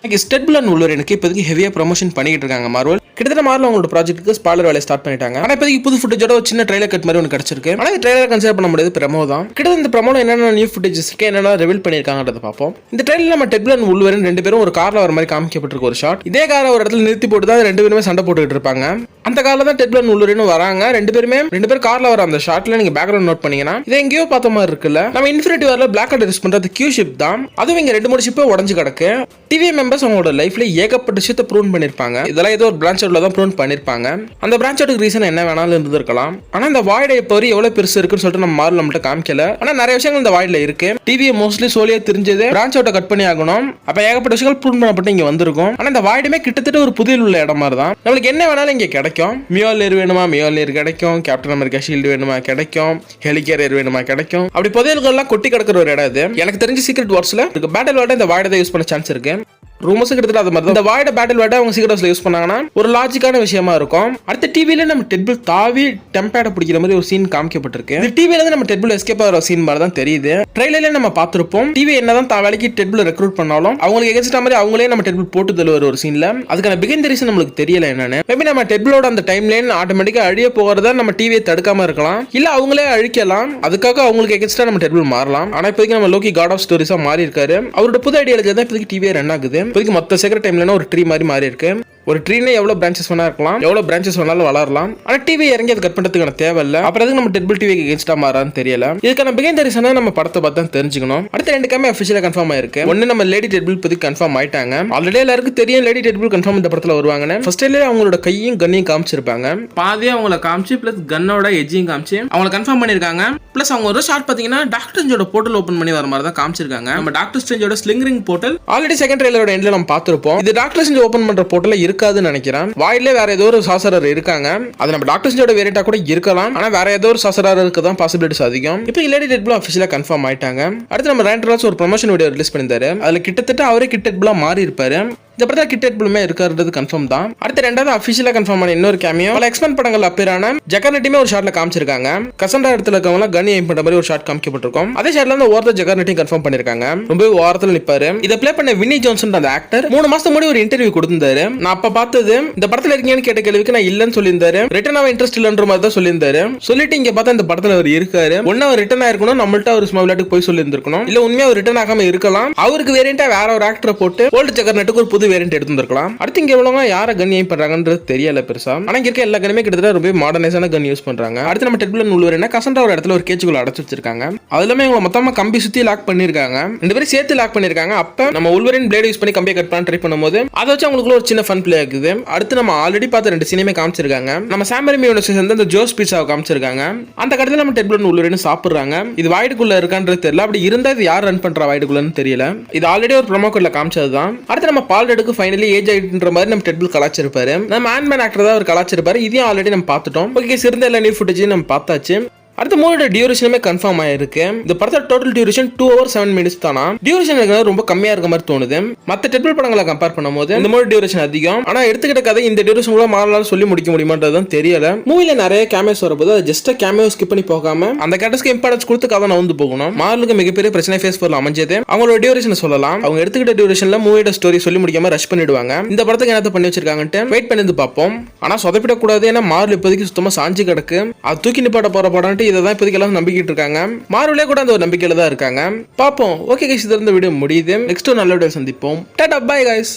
Deadpool and வூல்வரினுக்கு இப்போதைக்கு ஹெவியா promotion பண்ணிட்டு இருக்காங்க மார்வல். கிட்டத்தட்ட மார்வல் அவங்களோட ப்ராஜெக்ட்டுக்கு ஸ்பாய்லர் வேலையை ஸ்டார்ட் பண்ணிட்டாங்க. ஆனா இப்போதைக்கு புது ஃபுட்டேஜோட ஒரு சின்ன ட்ரைலர் கட் மாதிரி ஒன்று கிடைச்சிருக்கு. ஆனா இந்த ட்ரைலர் கன்சிடர் பண்ண முடியாது, ப்ரமோ தான். கிட்டத்தட்ட இந்த ப்ரமோல என்னென்ன நியூ ஃபுட்டேஜஸ் இருக்கு, என்னென்ன ரிவீல் பண்ணிருக்காங்கன்றத பார்ப்போம். இந்த ட்ரைலர்ல நம்ம டெட்புல் அண்ட் வூல்வரின் ரெண்டு பேரும் ஒரு கார்ல வர மாதிரி காமிக்கப்பட்டிருக்க ஒரு ஷாட். இதே காரை ஒரு இடத்துல நிறுத்தி போட்டு தான் ரெண்டு பேருமே சண்டை போட்டுக்கிட்டு இருப்பாங்க. அந்த கார்ல தான் டெட்புல் அண்ட் வூல்வரின் வராங்க. ரெண்டு பேரும் கார்ல வர அந்த ஷாட்ல நீங்க பேக்ரவுண்ட் நோட் பண்ணீங்கன்னா இதை எங்கேயோ பார்த்த மாதிரி இருக்குல்ல. நம்ம இன்ஃபினிட்டி வார்ல பிளாக் அவுட் யூஸ் பண்றது கியூ ஷிப் தான். அதுவும் இங்க ரெண்டு மூணு ஷிப்பே உடஞ்சு கிடக்கு. டிவி மெம்பர்ஸ் அவங்களோட லைஃப்ல ஏகப்பட்ட விஷயத்தை ப்ரூவ் பண்ணிருப்பாங்க. இதெல்லாம் ஏதோ ஒரு பிரான்ச் அவுட்ல தான் ப்ரூவ் பண்ணிருப்பாங்க. அந்த பிரான்ச் அவுட்டுக்கு ரீசன் என்ன வேணாலும் இருந்திருக்கலாம். ஆனா இந்த வாய்டை இப்போ எவ்வளவு பெருசு இருக்குன்னு சொல்லிட்டு நம்ம மார்வல் நம்மகிட்ட காமிக்கல. ஆனா நிறைய விஷயங்கள் இந்த வாய்ட்ல இருக்கு. டிவியை மோஸ்ட்லி சோலியா தெரிஞ்சது பிரான்ச் அவுட்டை கட் பண்ணி ஆகணும். அப்ப ஏகப்பட்ட விஷயங்கள் ப்ரூவ் பண்ணப்பட்டு இங்க வந்திருக்கும். ஆனா இந்த வாய்டுமே கிட்டத்தட்ட ஒரு புதிய உள்ள இடம் மாதிரி தான். நம்மளுக்கு என்ன வேணாலும் இங்க கிடைக்கும். மியோலேர் வேணுமா மியோலேர் கிடைக்கும். கேப்டன் அமெரிக்கா ஷீல்டு வேணுமா கிடைக்கும். ஹெலிகேரியர் வேணுமா கிடைக்கும். அப்படி புதையல்கள்லாம் கொட்டி கிடக்கிற ஒரு இடம் இது. எனக்கு தெரிஞ்ச சீக்ரெட் வார்ஸ்ல பேட்டில் வார்ட இந்த வாய்டை யூஸ் பண்ண சான்ஸ் இருக்கு. ரூமர்ஸ் கிட்டத்தட்ட அது மாதிரி. இந்த வாய்ட பேட்டில் வாய்ட அவங்க சீக்கிரட்ஸ்ல யூஸ் பண்ணாங்கன்னா ஒரு லாஜிக்கான விஷயமா இருக்கும். அடுத்த டிவில நம்ம டெட்புல் தாவி டெம்பேட பிடிக்கிற மாதிரி ஒரு சீன் காமிக்கப்பட்டிருக்கு. இந்த டிவில இருந்து நம்ம டெட்புல் எஸ்கேப் ஆகிற சீன் மாதிரி தான் தெரியுது. ட்ரெய்லர்ல நம்ம பார்த்திருப்போம். டிவி என்னதான் வேலைக்கு டெட்புல் ரெக்ரூட் பண்ணாலும் அவங்களுக்கு எகென்ஸ்டா மாதிரி அவங்களே நம்ம டெட்புல் போட்டு தருவார் ஒரு சீன்ல. அதுக்கான பிகின் ரீசன் நம்மளுக்கு தெரியல என்னன்னு. மேபி நம்ம டெட்புலோட அந்த டைம் லைன் ஆட்டோமேட்டிக்கா அழிய போகிறத நம்ம டிவியை தடுக்காம இருக்கலாம். இல்ல அவங்களே அழிக்கலாம். அதுக்காக அவங்களுக்கு எகென்ஸ்டா நம்ம டெட்புல் மாறலாம். ஆனா இப்போதைக்கு நம்ம லோக்கி காட் ஆஃப் ஸ்டோரிஸா மாறி இருக்காரு. அவரோட புது ஐடியாலஜி தான் இப்போதைக்கு டிவியே ரன் ஆகுது. இப்போதைக்கு மொத்த செக்ரெட் ஒரு ட்ரீ மாதிரி மாறி இருக்கு. ஒரு ட்ரீனே எவ்வளவு பிரான்ச்சஸ் வேணா இருக்கலாம், எவ்வளவு பிரான்ச்சஸ் வேணாலும் வளரலாம். ஆனா டிவி இறங்கி அது கட் பண்றதுக்கான தேவை இல்ல. அப்புறம் எதுக்கு நம்ம டெட்புல் டிவிக்கு எகென்ஸ்டா மாறான்னு தெரியல. இதுக்கான பிகின் ரீசனை நம்ம படத்தை பார்த்தா தெரிஞ்சுக்கணும். அடுத்த ரெண்டு கேமே அஃபிஷியலா கன்ஃபார்ம் ஆயிருக்கு. ஒன்னு நம்ம லேடி டெட்புல் பத்தி கன்ஃபார்ம் ஆயிட்டாங்க. ஆல்ரெடி எல்லாருக்கும் தெரியும் லேடி டெட்புல் கன்ஃபார்ம் இந்த படத்துல வருவாங்கன்னு. ஃபர்ஸ்ட் ட்ரெய்லர்ல அவங்களோட கையும் கன்னையும் காமிச்சிருப்பாங்க. பாதியா அவங்கள காமிச்சு பிளஸ் கன்னோட எஜ்ஜையும் காமிச்சு அவங்கள கன்ஃபார்ம் பண்ணிருக்காங்க. பிளஸ் அவங்க ஒரு ஷாட் பாத்தீங்கன்னா டாக்டர் ஸ்ட்ரேஞ்சோட போர்ட்டல் ஓபன் பண்ணி வர மாதிரி தான் காமிச்சிருக்காங்க. நம்ம டாக்டர் ஸ்ட்ரேஞ்சோட ஸ்லிங்கரிங் போர்ட்டல் ஆல்ரெடி செகண்ட் ட்ரெய்லரோட எண்ட்ல நம்ம பார்த்திருப்போம். இது டாக்டர் ஸ்ட்ரேஞ்ச் ஓபன் பண்ற போர்ட்டல் இருக்காதுன்னு நினைக்கிறேன். வாயிலே வேற ஏதோ ஒரு சாசரர் இருக்காங்க. அது நம்ம டாக்டர் ஸ்ட்ரேஞ்சோட வேரியண்டா கூட இருக்கலாம். ஆனா வேற ஏதோ ஒரு சாசரர் இருக்கதான் பாசிபிலிட்டிஸ் அதிகம். இப்போ லேடி டெட்புல் அஃபிஷியலா கன்ஃபார்ம் ஆயிட்டாங்க. அடுத்து நம்ம ரேண்ட் ராஸ் ஒரு ப்ரமோஷன் வீடியோ ரிலீஸ் பண்ணிருந்தாரு. அதுல கிட்டத்தட்ட அவரே கிட் டெட்புலா மாறி இருப்பாரு. இந்த படத்துல கிட் டெட்புலுமே இருக்காருன்றது கன்ஃபார்ம் தான். அடுத்து ரெண்டாவது அஃபிஷியலா கன்ஃபார்ம் ஆன இன்னொரு கேமியோ பல எக்ஸ்பென்ட் படங்கள் அப்பேரான ஜெகர்னெட்டியுமே ஒரு ஷாட்ல காமிச்சிருக்காங்க. கசண்டா இடத்துல இருக்கவங்க கன் எய்ம் பண்ற மாதிரி ஒரு ஷாட் காமிக்கப்பட்டிருக்கும். அதே ஷாட்ல இருந்து ஓரத்த ஜெகர்னெட்டையும் கன்ஃபார்ம் பண்ணிருக்காங்க. ரொம்ப ஓரத்துல நிப்பாரு. இதை பிளே பண்ண வின்னி ஜான்சன் அந்த ஆக்டர் 3 மாசத்துக்கு முன்னாடி ஒரு இன்டர்வியூ கொடுத்திருந்தாரு. நான் அப்ப பார்த்தது இந்த படத்துல இருக்கீங்கன்னு கேட்ட கேள்விக்கு நான் இல்லன்னு சொல்லியிருந்தாரு. ரிட்டர்ன் ஆக இன்ட்ரெஸ்ட் இல்லன்ற மாதிரி தான் சொல்லியிருந்தாரு. சொல்லிட்டு இங்க பார்த்தா இந்த படத்துல அவர் இருக்காரு. ஒன்னு அவர் ரிட்டர்ன் ஆயிருக்கணும், நம்மள்ட்ட ஒரு ஸ்மால் விளையாட்டுக்கு போய் சொல்லி இருந்திருக்கணும். இல்ல உண்மையா அவர் ரிட்டர்ன் ஆகாம இருக்கலாம். அவருக்கு வேரியண்டா வேற ஒரு ஆக்டரை போட்டு ஓல்டு ஜெகர்னெட்டுக்கு ஒரு புது வேரியண்ட் எடுத்துருக்கலாம். அடுத்து இங்க எவ்வளவு யார கன் எய்ம் பண்றாங்கன்றது தெரியல பெருசா. ஆனா இங்க இருக்க எல்லா கன்னுமே கிட்டத்தட்ட ரொம்ப மாடர்னைஸான கன் யூஸ் பண்றாங்க. அடுத்து நம்ம டெட்புல் அண்ட் வூல்வரின் கசண்டா ஒரு இடத்துல ஒரு கேஜுக்குள்ள அடைச்சு வச்சிருக்காங்க. அதுலமே இவங்க மொத்தமா கம்பி சுத்தி லாக் பண்ணிருக்காங்க. ரெண்டு பேரும் சேர்த்து லாக் பண்ணிருக்காங்க. அப்ப நம்ம வூல்வரின் பிளேட் யூஸ் பண்ணி கம்பியை கட் பண்ண ட்ரை பண்ணும்போது அதை வச்சு அவங்களுக்கு ஒரு சின்ன ஃபன் பிளே ஆகுது. அடுத்து நம்ம ஆல்ரெடி பார்த்த ரெண்டு சினிமே காமிச்சிருக்காங்க. நம்ம சாம் ரெய்மி யூனிவர்சிட்டி அந்த ஜோஸ் பீஸாவை காமிச்சிருக்காங்க. அந்த கடத்துல நம்ம டெட்புல் அண்ட் வூல்வரின் சாப்பிடுறாங்க. இது வாய்டுக்குள்ள இருக்கான்றது தெரியல. அப்படி இருந்தா இது யார் ரன் பண்ற வாய்டுக்குள்ளன்னு தெரியல. இது ஆல்ரெடி ஒரு ப்ரோமோ கோட்ல காமிச்சதுதான். அடுத்து நம்ம பால் ரெட்டுக்கு ஃபைனலி ஏஜ் ஆயிட்டுன்ற மாதிரி நம்ம டெட்புல் கலாச்சிருப்பாரு. நம்ம ஆண்ட்மேன் ஆக்டர் தான் அவர் கலாச்சிருப்பாரு. இதையும் ஆல்ரெடி நம்ம பார்த்துட்டோம். ஓகே, சிறந்த எல்லா நியூ ஃபுட்டேஜையும் நம்ம பார்த்தாச்சு. அடுத்த மூவியோட டியூரேஷனுமே கன்ஃபார்ம் ஆயிருக்கு. இந்த படத்தோட டோட்டல் டியூரேஷன் 2 hours 7 minutes தானா. டியூரேஷன் எனக்கு ரொம்ப கம்மியா இருக்க மாதிரி தோணுது. மத்த டெட்புல் படங்களை கம்பேர் பண்ணும்போது இந்த மூவி டியூரேஷன் அதிகம். ஆனா எடுத்துக்கிட்ட கதை இந்த டியூரேஷன் கூட மாறலாம் சொல்லி முடிக்க முடியுமான்றதுதான் தெரியல. மூவில நிறைய கேமியோஸ் வரப்போது அது ஜஸ்ட் கேமியோ ஸ்கிப் பண்ணி போகாம அந்த கேரக்டர்ஸ்க்கு இம்பார்ட்டன்ஸ் கொடுத்து கதை நவுந்து போகணும். மார்வலுக்கு மிகப்பெரிய பிரச்சனை ஃபேஸ் பண்ண அமைஞ்சது அவங்களோட டியூரேஷன் சொல்லலாம். அவங்க எடுத்துக்கிட்ட டியூரேஷன்ல மூவியோட ஸ்டோரி சொல்லி முடிக்காம ரஷ் பண்ணிடுவாங்க. இந்த படத்துக்கு என்ன பண்ணி வச்சிருக்காங்கன்னு வெயிட் பண்ணி பார்ப்போம். ஆனா சொதப்பிடக்கூடாது. ஏன்னா மார்வல் இப்போதைக்கு சுத்தமா சாஞ்சி கிடக்கு. அது தூக்கி நிப்பாட்ட போற படம்ட்டு இதை தான் இப்போதைக்கு எல்லாம் நம்பிக்கிட்டு இருக்காங்க. மார்வலே கூட அந்த ஒரு நம்பிக்கையில தான் இருக்காங்க. பாப்போம். ஓகே கைஸ், இதுல இருந்து வீடியோ முடியுது. நெக்ஸ்ட் நல்ல வீடியோ சந்திப்போம். Tata bye guys.